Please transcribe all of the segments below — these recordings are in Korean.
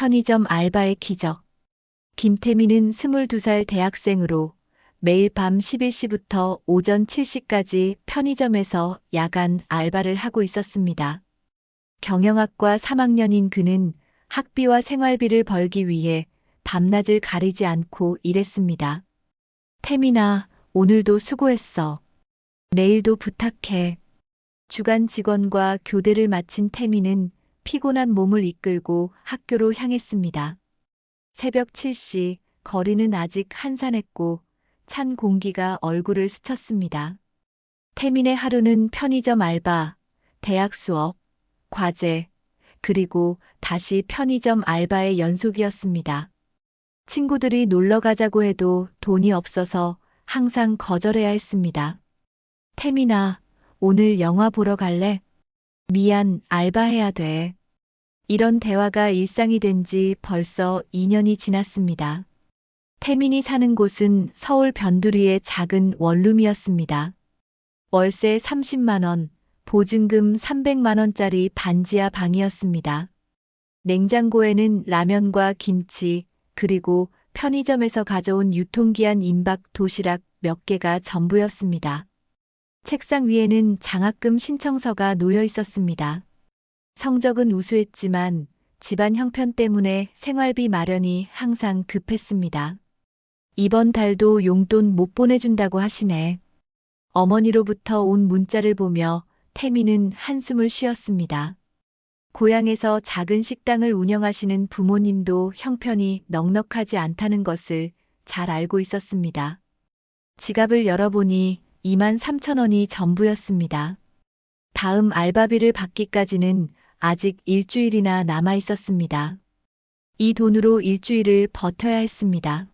편의점 알바의 기적. 김태민은 22살 대학생으로 매일 밤 11시부터 오전 7시까지 편의점에서 야간 알바를 하고 있었습니다. 경영학과 3학년인 그는 학비와 생활비를 벌기 위해 밤낮을 가리지 않고 일했습니다. 태민아, 오늘도 수고했어. 내일도 부탁해. 주간 직원과 교대를 마친 태민은 피곤한 몸을 이끌고 학교로 향했습니다. 새벽 7시, 거리는 아직 한산했고 찬 공기가 얼굴을 스쳤습니다. 태민의 하루는 편의점 알바, 대학 수업, 과제, 그리고 다시 편의점 알바의 연속이었습니다. 친구들이 놀러 가자고 해도 돈이 없어서 항상 거절해야 했습니다. 태민아, 오늘 영화 보러 갈래? 미안, 알바해야 돼. 이런 대화가 일상이 된 지 벌써 2년이 지났습니다. 태민이 사는 곳은 서울 변두리의 작은 원룸이었습니다. 월세 30만 원, 보증금 300만 원짜리 반지하 방이었습니다. 냉장고에는 라면과 김치, 그리고 편의점에서 가져온 유통기한 임박 도시락 몇 개가 전부였습니다. 책상 위에는 장학금 신청서가 놓여 있었습니다. 성적은 우수했지만 집안 형편 때문에 생활비 마련이 항상 급했습니다. 이번 달도 용돈 못 보내준다고 하시네. 어머니로부터 온 문자를 보며 태민은 한숨을 쉬었습니다. 고향에서 작은 식당을 운영하시는 부모님도 형편이 넉넉하지 않다는 것을 잘 알고 있었습니다. 지갑을 열어보니 2만 3천 원이 전부였습니다. 다음 알바비를 받기까지는 아직 일주일이나 남아 있었습니다. 이 돈으로 일주일을 버텨야 했습니다.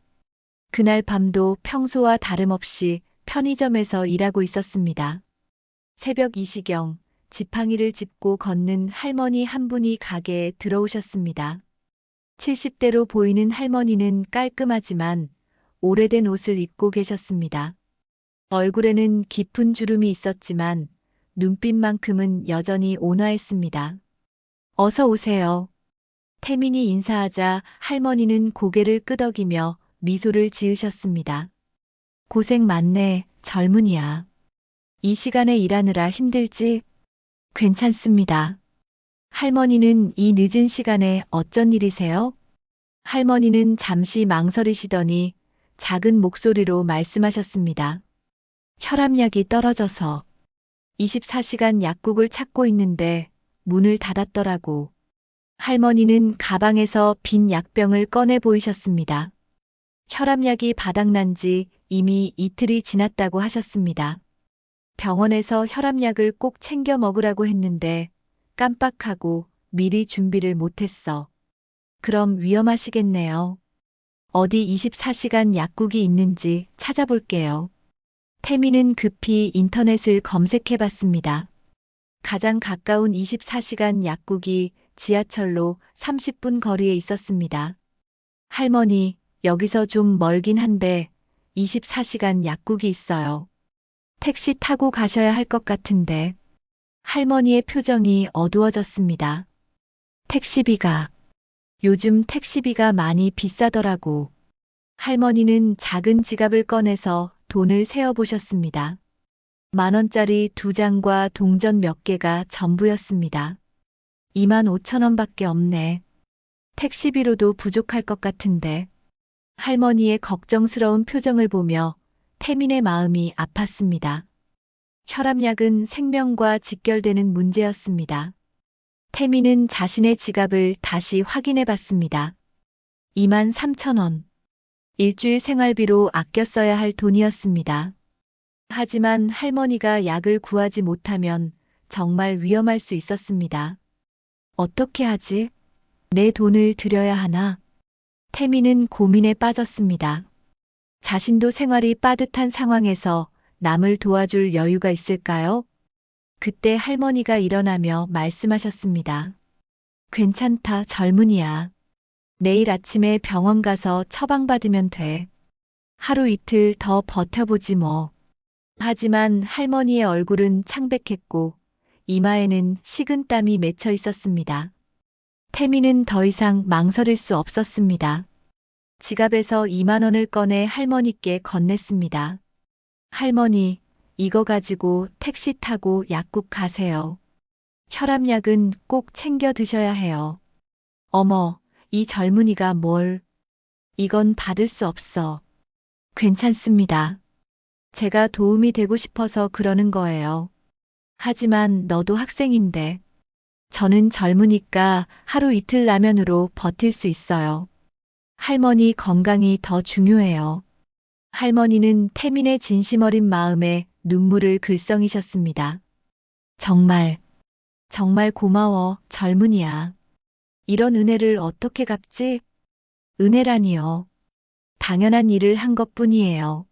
그날 밤도 평소와 다름없이 편의점에서 일하고 있었습니다. 새벽 2시경 지팡이를 짚고 걷는 할머니 한 분이 가게에 들어오셨습니다. 70대로 보이는 할머니는 깔끔하지만 오래된 옷을 입고 계셨습니다. 얼굴에는 깊은 주름이 있었지만 눈빛만큼은 여전히 온화했습니다. 어서 오세요. 태민이 인사하자 할머니는 고개를 끄덕이며 미소를 지으셨습니다. 고생 많네, 젊은이야. 이 시간에 일하느라 힘들지? 괜찮습니다. 할머니는 이 늦은 시간에 어쩐 일이세요? 할머니는 잠시 망설이시더니 작은 목소리로 말씀하셨습니다. 혈압약이 떨어져서 24시간 약국을 찾고 있는데 문을 닫았더라고. 할머니는 가방에서 빈 약병을 꺼내 보이셨습니다. 혈압약이 바닥난 지 이미 이틀이 지났다고 하셨습니다. 병원에서 혈압약을 꼭 챙겨 먹으라고 했는데 깜빡하고 미리 준비를 못했어. 그럼 위험하시겠네요. 어디 24시간 약국이 있는지 찾아볼게요. 태민은 급히 인터넷을 검색해 봤습니다. 가장 가까운 24시간 약국이 지하철로 30분 거리에 있었습니다. 할머니, 여기서 좀 멀긴 한데 24시간 약국이 있어요. 택시 타고 가셔야 할 것 같은데. 할머니의 표정이 어두워졌습니다. 택시비가. 요즘 택시비가 많이 비싸더라고. 할머니는 작은 지갑을 꺼내서 돈을 세어보셨습니다. 10,000원짜리 2장과 동전 몇 개가 전부였습니다. 2만 5천 원밖에 없네. 택시비로도 부족할 것 같은데. 할머니의 걱정스러운 표정을 보며 태민의 마음이 아팠습니다. 혈압약은 생명과 직결되는 문제였습니다. 태민은 자신의 지갑을 다시 확인해 봤습니다. 2만 3천 원. 일주일 생활비로 아껴 써야 할 돈이었습니다. 하지만 할머니가 약을 구하지 못하면 정말 위험할 수 있었습니다. 어떻게 하지? 내 돈을 드려야 하나? 태민은 고민에 빠졌습니다. 자신도 생활이 빠듯한 상황에서 남을 도와줄 여유가 있을까요? 그때 할머니가 일어나며 말씀하셨습니다. 괜찮다, 젊은이야. 내일 아침에 병원 가서 처방받으면 돼. 하루 이틀 더 버텨보지 뭐. 하지만 할머니의 얼굴은 창백했고 이마에는 식은땀이 맺혀 있었습니다. 태미는 더 이상 망설일 수 없었습니다. 지갑에서 2만 원을 꺼내 할머니께 건넸습니다. 할머니, 이거 가지고 택시 타고 약국 가세요. 혈압약은 꼭 챙겨 드셔야 해요. 어머, 이 젊은이가 뭘? 이건 받을 수 없어. 괜찮습니다. 제가 도움이 되고 싶어서 그러는 거예요. 하지만 너도 학생인데. 저는 젊으니까 하루 이틀 라면으로 버틸 수 있어요. 할머니 건강이 더 중요해요. 할머니는 태민의 진심 어린 마음에 눈물을 글썽이셨습니다. 정말, 정말 고마워, 젊은이야. 이런 은혜를 어떻게 갚지? 은혜라니요. 당연한 일을 한 것뿐이에요.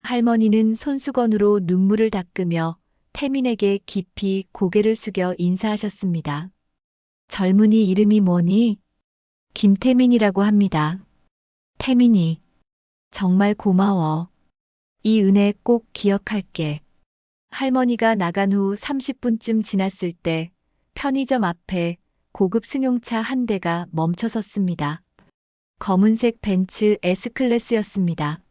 할머니는 손수건으로 눈물을 닦으며 태민에게 깊이 고개를 숙여 인사하셨습니다. 젊은이 이름이 뭐니? 김태민이라고 합니다. 태민이, 정말 고마워. 이 은혜 꼭 기억할게. 할머니가 나간 후 30분쯤 지났을 때 편의점 앞에 고급 승용차 한 대가 멈춰섰습니다. 검은색 벤츠 S클래스였습니다.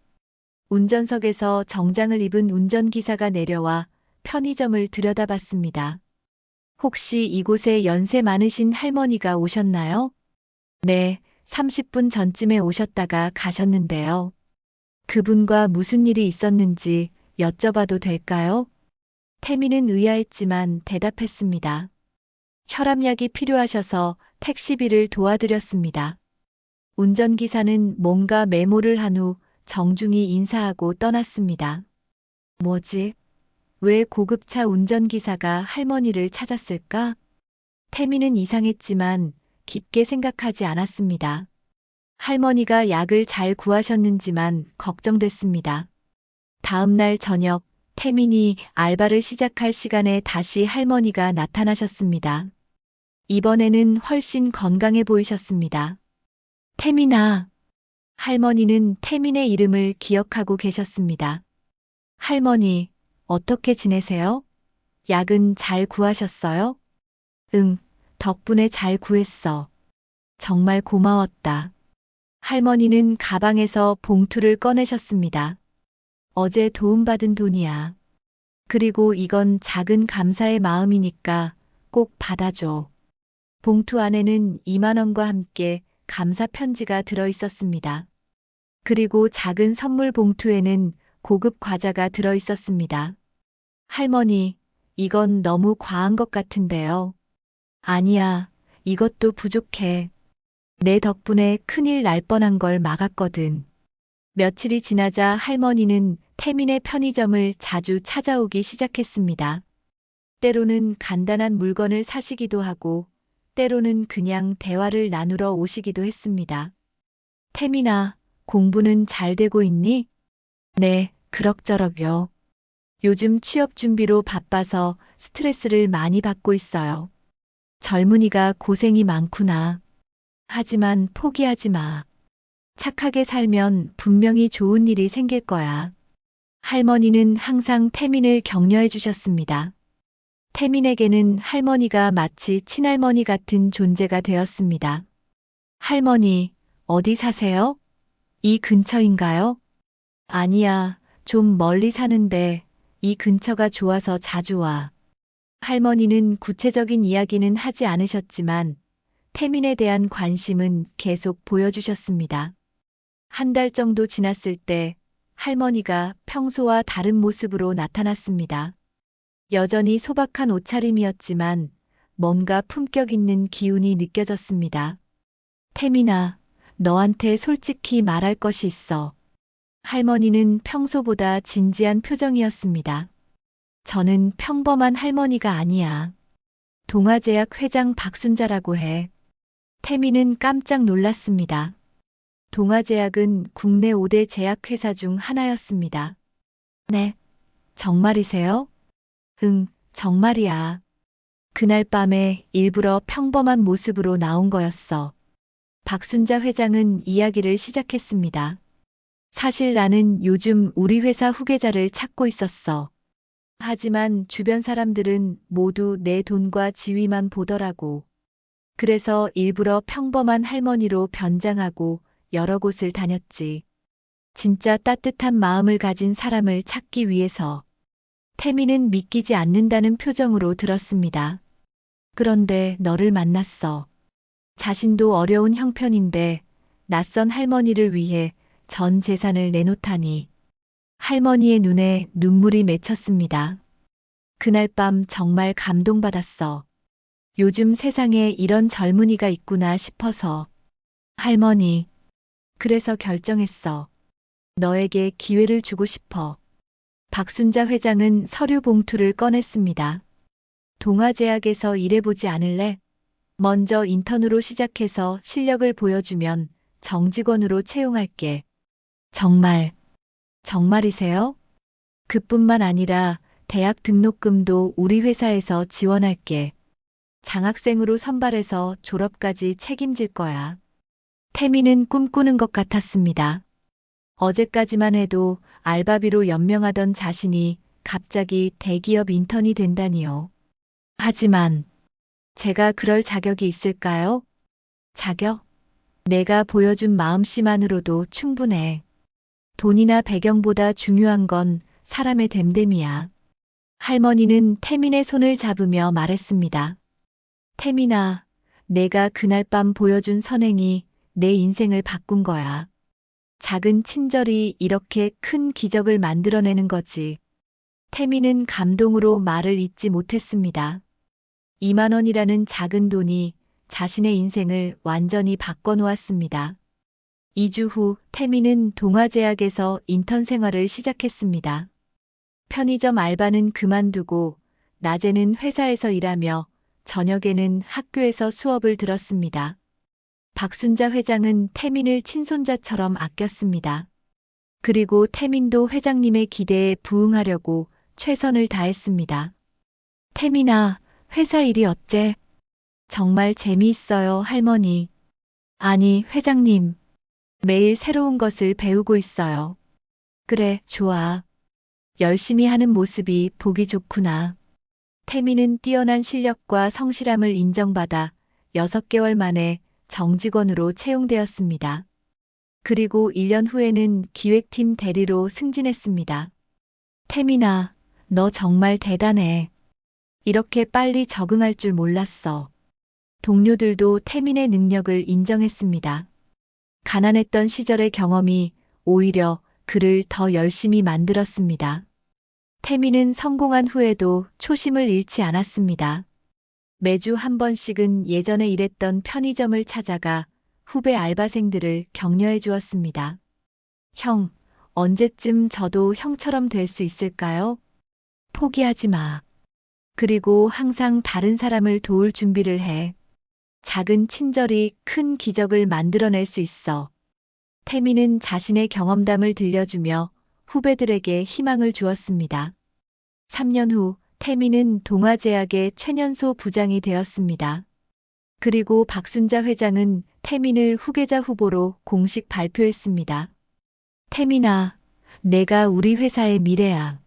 운전석에서 정장을 입은 운전기사가 내려와 편의점을 들여다봤습니다. 혹시 이곳에 연세 많으신 할머니가 오셨나요? 네, 30분 전쯤에 오셨다가 가셨는데요. 그분과 무슨 일이 있었는지 여쭤봐도 될까요? 태미는 의아했지만 대답했습니다. 혈압약이 필요하셔서 택시비를 도와드렸습니다. 운전기사는 뭔가 메모를 한 후 정중히 인사하고 떠났습니다. 뭐지? 왜 고급차 운전기사가 할머니를 찾았을까? 태미는 이상했지만 깊게 생각하지 않았습니다. 할머니가 약을 잘 구하셨는지만 걱정됐습니다. 다음 날 저녁, 태민이 알바를 시작할 시간에 다시 할머니가 나타나셨습니다. 이번에는 훨씬 건강해 보이셨습니다. 태민아. 할머니는 태민의 이름을 기억하고 계셨습니다. 할머니, 어떻게 지내세요? 약은 잘 구하셨어요? 응, 덕분에 잘 구했어. 정말 고마웠다. 할머니는 가방에서 봉투를 꺼내셨습니다. 어제 도움받은 돈이야. 그리고 이건 작은 감사의 마음이니까 꼭 받아줘. 봉투 안에는 2만 원과 함께 감사 편지가 들어 있었습니다. 그리고 작은 선물 봉투에는 고급 과자가 들어 있었습니다. 할머니, 이건 너무 과한 것 같은데요. 아니야, 이것도 부족해. 내 덕분에 큰일 날 뻔한 걸 막았거든. 며칠이 지나자 할머니는 태민의 편의점을 자주 찾아오기 시작했습니다. 때로는 간단한 물건을 사시기도 하고, 때로는 그냥 대화를 나누러 오시기도 했습니다. 태민아, 공부는 잘 되고 있니? 네, 그럭저럭요. 요즘 취업 준비로 바빠서 스트레스를 많이 받고 있어요. 젊은이가 고생이 많구나. 하지만 포기하지 마. 착하게 살면 분명히 좋은 일이 생길 거야. 할머니는 항상 태민을 격려해 주셨습니다. 태민에게는 할머니가 마치 친할머니 같은 존재가 되었습니다. 할머니, 어디 사세요? 이 근처인가요? 아니야, 좀 멀리 사는데 이 근처가 좋아서 자주 와. 할머니는 구체적인 이야기는 하지 않으셨지만 태민에 대한 관심은 계속 보여주셨습니다. 한 달 정도 지났을 때 할머니가 평소와 다른 모습으로 나타났습니다. 여전히 소박한 옷차림이었지만 뭔가 품격 있는 기운이 느껴졌습니다. 태민아, 너한테 솔직히 말할 것이 있어. 할머니는 평소보다 진지한 표정이었습니다. 저는 평범한 할머니가 아니야. 동아제약 회장 박순자라고 해. 태민은 깜짝 놀랐습니다. 동아제약은 국내 5대 제약회사 중 하나였습니다. 네, 정말이세요? 응, 정말이야. 그날 밤에 일부러 평범한 모습으로 나온 거였어. 박순자 회장은 이야기를 시작했습니다. 사실 나는 요즘 우리 회사 후계자를 찾고 있었어. 하지만 주변 사람들은 모두 내 돈과 지위만 보더라고. 그래서 일부러 평범한 할머니로 변장하고 여러 곳을 다녔지. 진짜 따뜻한 마음을 가진 사람을 찾기 위해서. 태미는 믿기지 않는다는 표정으로 들었습니다. 그런데 너를 만났어. 자신도 어려운 형편인데 낯선 할머니를 위해 전 재산을 내놓다니. 할머니의 눈에 눈물이 맺혔습니다. 그날 밤 정말 감동받았어. 요즘 세상에 이런 젊은이가 있구나 싶어서. 할머니, 그래서 결정했어. 너에게 기회를 주고 싶어. 박순자 회장은 서류 봉투를 꺼냈습니다. 동아제약에서 일해보지 않을래? 먼저 인턴으로 시작해서 실력을 보여주면 정직원으로 채용할게. 정말, 정말이세요? 그뿐만 아니라 대학 등록금도 우리 회사에서 지원할게. 장학생으로 선발해서 졸업까지 책임질 거야. 태미는 꿈꾸는 것 같았습니다. 어제까지만 해도 알바비로 연명하던 자신이 갑자기 대기업 인턴이 된다니요. 하지만 제가 그럴 자격이 있을까요? 자격? 내가 보여준 마음씨만으로도 충분해. 돈이나 배경보다 중요한 건 사람의 됨됨이야. 할머니는 태민의 손을 잡으며 말했습니다. 태민아, 내가 그날 밤 보여준 선행이 내 인생을 바꾼 거야. 작은 친절이 이렇게 큰 기적을 만들어내는 거지. 태민은 감동으로 말을 잇지 못했습니다. 2만 원이라는 작은 돈이 자신의 인생을 완전히 바꿔놓았습니다. 2주 후 태민은 동아제약에서 인턴 생활을 시작했습니다. 편의점 알바는 그만두고 낮에는 회사에서 일하며 저녁에는 학교에서 수업을 들었습니다. 박순자 회장은 태민을 친손자처럼 아꼈습니다. 그리고 태민도 회장님의 기대에 부응하려고 최선을 다했습니다. 태민아, 회사 일이 어째? 정말 재미있어요, 할머니. 아니, 회장님. 매일 새로운 것을 배우고 있어요. 그래, 좋아. 열심히 하는 모습이 보기 좋구나. 태민은 뛰어난 실력과 성실함을 인정받아 6개월 만에 정직원으로 채용되었습니다. 그리고 1년 후에는 기획팀 대리로 승진했습니다. 태민아, 너 정말 대단해. 이렇게 빨리 적응할 줄 몰랐어. 동료들도 태민의 능력을 인정했습니다. 가난했던 시절의 경험이 오히려 그를 더 열심히 만들었습니다. 태민은 성공한 후에도 초심을 잃지 않았습니다. 매주 한 번씩은 예전에 일했던 편의점을 찾아가 후배 알바생들을 격려해 주었습니다. 형, 언제쯤 저도 형처럼 될 수 있을까요? 포기하지 마. 그리고 항상 다른 사람을 도울 준비를 해. 작은 친절이 큰 기적을 만들어낼 수 있어. 태민은 자신의 경험담을 들려주며 후배들에게 희망을 주었습니다. 3년 후 태민은 동아제약의 최년소 부장이 되었습니다. 그리고 박순자 회장은 태민을 후계자 후보로 공식 발표했습니다. 태민아, 내가 우리 회사의 미래야.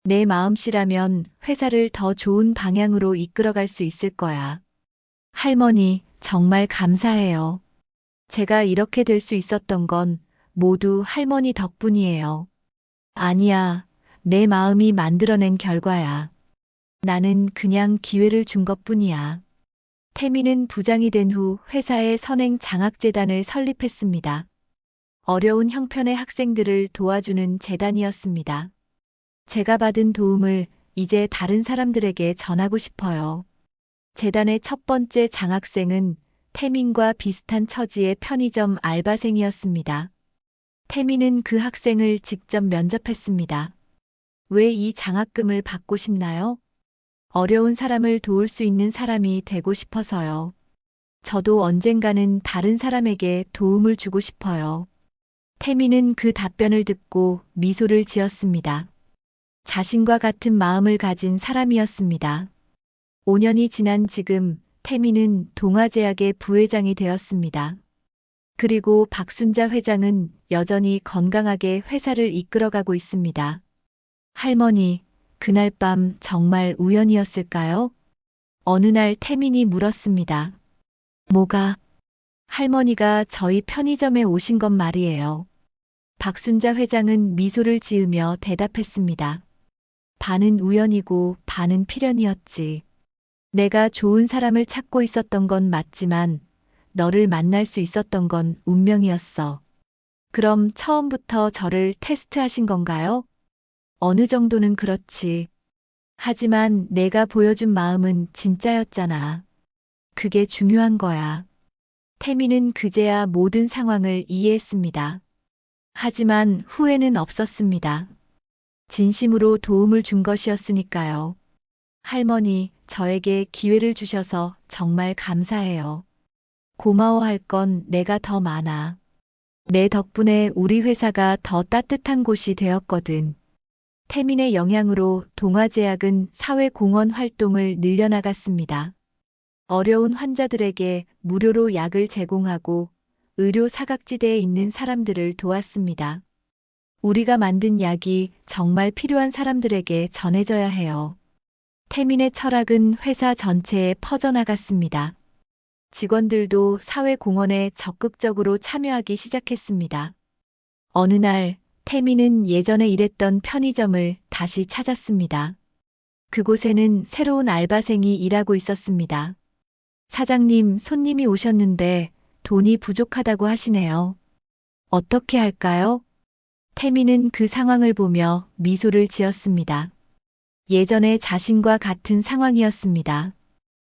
내 마음씨라면 회사를 더 좋은 방향으로 이끌어갈 수 있을 거야. 할머니, 정말 감사해요. 제가 이렇게 될 수 있었던 건 모두 할머니 덕분이에요. 아니야, 내 마음이 만들어낸 결과야. 나는 그냥 기회를 준 것뿐이야. 태민은 부장이 된 후 회사의 선행 장학재단을 설립했습니다. 어려운 형편의 학생들을 도와주는 재단이었습니다. 제가 받은 도움을 이제 다른 사람들에게 전하고 싶어요. 재단의 첫 번째 장학생은 태민과 비슷한 처지의 편의점 알바생이었습니다. 태민은 그 학생을 직접 면접했습니다. 왜 이 장학금을 받고 싶나요? 어려운 사람을 도울 수 있는 사람이 되고 싶어서요. 저도 언젠가는 다른 사람에게 도움을 주고 싶어요. 태민은 그 답변을 듣고 미소를 지었습니다. 자신과 같은 마음을 가진 사람이었습니다. 5년이 지난 지금 태민은 동아제약의 부회장이 되었습니다. 그리고 박순자 회장은 여전히 건강하게 회사를 이끌어가고 있습니다. 할머니, 그날 밤 정말 우연이었을까요? 어느 날 태민이 물었습니다. 뭐가? 할머니가 저희 편의점에 오신 건 말이에요. 박순자 회장은 미소를 지으며 대답했습니다. 반은 우연이고 반은 필연이었지. 내가 좋은 사람을 찾고 있었던 건 맞지만 너를 만날 수 있었던 건 운명이었어. 그럼 처음부터 저를 테스트하신 건가요? 어느 정도는 그렇지. 하지만 내가 보여준 마음은 진짜였잖아. 그게 중요한 거야. 태미는 그제야 모든 상황을 이해했습니다. 하지만 후회는 없었습니다. 진심으로 도움을 준 것이었으니까요. 할머니, 저에게 기회를 주셔서 정말 감사해요. 고마워할 건 내가 더 많아. 내 덕분에 우리 회사가 더 따뜻한 곳이 되었거든. 태민의 영향으로 동아제약은 사회공헌 활동을 늘려나갔습니다. 어려운 환자들에게 무료로 약을 제공하고 의료 사각지대에 있는 사람들을 도왔습니다. 우리가 만든 약이 정말 필요한 사람들에게 전해져야 해요. 태민의 철학은 회사 전체에 퍼져나갔습니다. 직원들도 사회공헌에 적극적으로 참여하기 시작했습니다. 어느 날 태민은 예전에 일했던 편의점을 다시 찾았습니다. 그곳에는 새로운 알바생이 일하고 있었습니다. 사장님, 손님이 오셨는데 돈이 부족하다고 하시네요. 어떻게 할까요? 태민은 그 상황을 보며 미소를 지었습니다. 예전에 자신과 같은 상황이었습니다.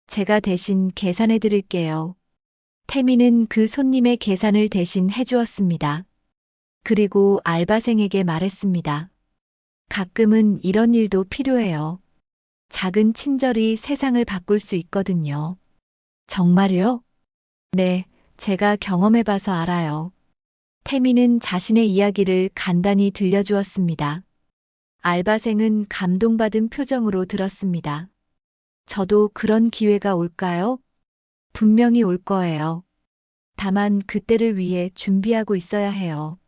제가 대신 계산해 드릴게요. 태민은 그 손님의 계산을 대신 해주었습니다. 그리고 알바생에게 말했습니다. 가끔은 이런 일도 필요해요. 작은 친절이 세상을 바꿀 수 있거든요. 정말요? 네, 제가 경험해봐서 알아요. 태민은 자신의 이야기를 간단히 들려주었습니다. 알바생은 감동받은 표정으로 들었습니다. 저도 그런 기회가 올까요? 분명히 올 거예요. 다만 그때를 위해 준비하고 있어야 해요.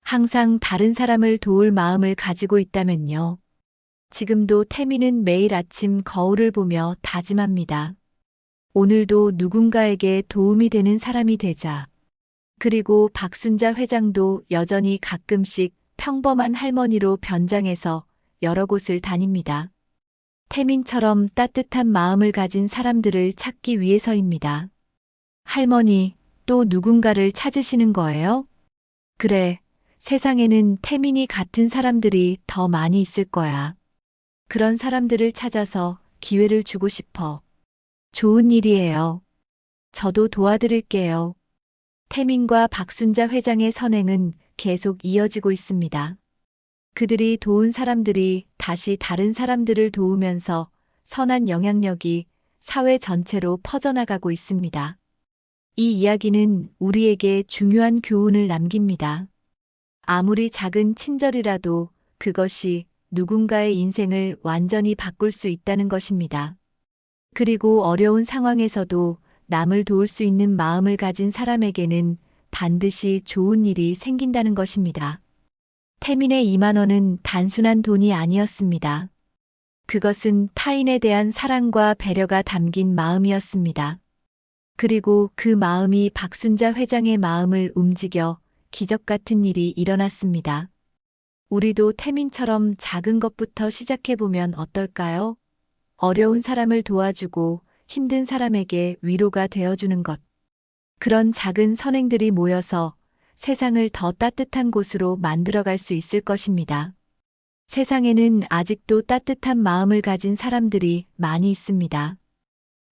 항상 다른 사람을 도울 마음을 가지고 있다면요. 지금도 태민은 매일 아침 거울을 보며 다짐합니다. 오늘도 누군가에게 도움이 되는 사람이 되자. 그리고 박순자 회장도 여전히 가끔씩 평범한 할머니로 변장해서 여러 곳을 다닙니다. 태민처럼 따뜻한 마음을 가진 사람들을 찾기 위해서입니다. 할머니, 또 누군가를 찾으시는 거예요? 그래, 세상에는 태민이 같은 사람들이 더 많이 있을 거야. 그런 사람들을 찾아서 기회를 주고 싶어. 좋은 일이에요. 저도 도와드릴게요. 태민과 박순자 회장의 선행은 계속 이어지고 있습니다. 그들이 도운 사람들이 다시 다른 사람들을 도우면서 선한 영향력이 사회 전체로 퍼져나가고 있습니다. 이 이야기는 우리에게 중요한 교훈을 남깁니다. 아무리 작은 친절이라도 그것이 누군가의 인생을 완전히 바꿀 수 있다는 것입니다. 그리고 어려운 상황에서도 남을 도울 수 있는 마음을 가진 사람에게는 반드시 좋은 일이 생긴다는 것입니다. 태민의 2만 원은 단순한 돈이 아니었습니다. 그것은 타인에 대한 사랑과 배려가 담긴 마음이었습니다. 그리고 그 마음이 박순자 회장의 마음을 움직여 기적 같은 일이 일어났습니다. 우리도 태민처럼 작은 것부터 시작해보면 어떨까요? 어려운 사람을 도와주고 힘든 사람에게 위로가 되어주는 것. 그런 작은 선행들이 모여서 세상을 더 따뜻한 곳으로 만들어갈 수 있을 것입니다. 세상에는 아직도 따뜻한 마음을 가진 사람들이 많이 있습니다.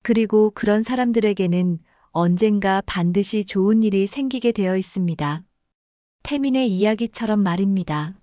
그리고 그런 사람들에게는 언젠가 반드시 좋은 일이 생기게 되어 있습니다. 태민의 이야기처럼 말입니다.